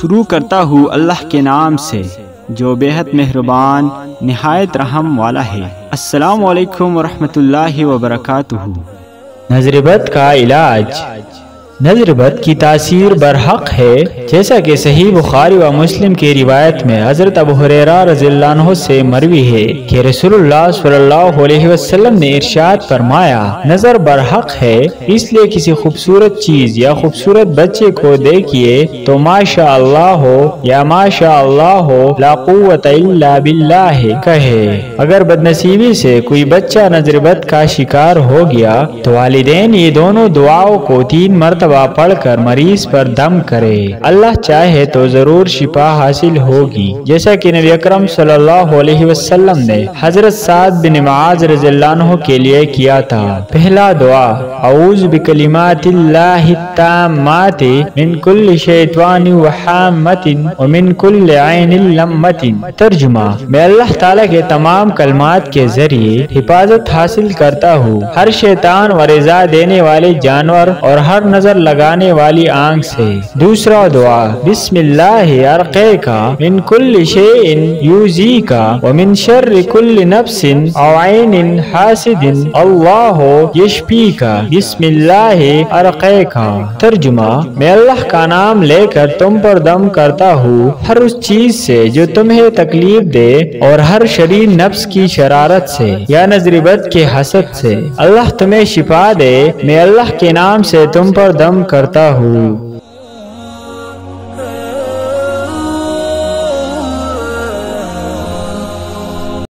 شروع کرتا ہوں اللہ کے نام سے جو بے حد مہربان نہایت رحم والا ہے۔ السلام علیکم ورحمۃ اللہ وبرکاتہ۔ نظر بد کا علاج۔ نظر بد کی تاثیر برحق ہے، جیسا کہ صحیح بخاری و مسلم کی روایت میں حضرت ابو ہریرہ رضی اللہ عنہ سے مروی ہے کہ رسول اللہ صلی اللہ علیہ وسلم نے ارشاد فرمایا، نظر برحق ہے، اس لیے کسی خوبصورت چیز یا خوبصورت بچے کو دیکھیے تو ماشاء اللہ ہو یا ماشاء اللہ ہو لا قوت الا باللہ کہے۔ اگر بدنصیبی سے کوئی بچہ نظر بد کا شکار ہو گیا تو والدین یہ دونوں دعاؤں کو 3 مرتبہ پڑھ کر مریض پر دم کرے، اللہ چاہے تو ضرور شفا حاصل ہوگی، جیسا کہ نبی اکرم صلی اللہ علیہ وسلم نے حضرت سعد بن معاذ رضی اللہ عنہ کے لیے کیا تھا۔ پہلا دعا، اعوذ بکلمات اللہ التامات من کل شیطان وحامت ومن کل عین لمت۔ ترجمہ، میں اللہ تعالیٰ کے تمام کلمات کے ذریعے حفاظت حاصل کرتا ہوں ہر شیطان و رضا دینے والے جانور اور ہر نظر لگانے والی آنکھ سے۔ دوسرا دعا، بسم اللہ ارقیکا من کل شیء یؤذیکا ومن شر کل نفس او عین حاسد اللہ یشفیکا بسم اللہ ارقیکا۔ ترجمہ، میں اللہ کا نام لے کر تم پر دم کرتا ہوں ہر اس چیز سے جو تمہیں تکلیف دے اور ہر شریر نفس کی شرارت سے یا نظر بد کے حسد سے، اللہ تمہیں شفا دے، میں اللہ کے نام سے تم پر دم کرتا ہوں۔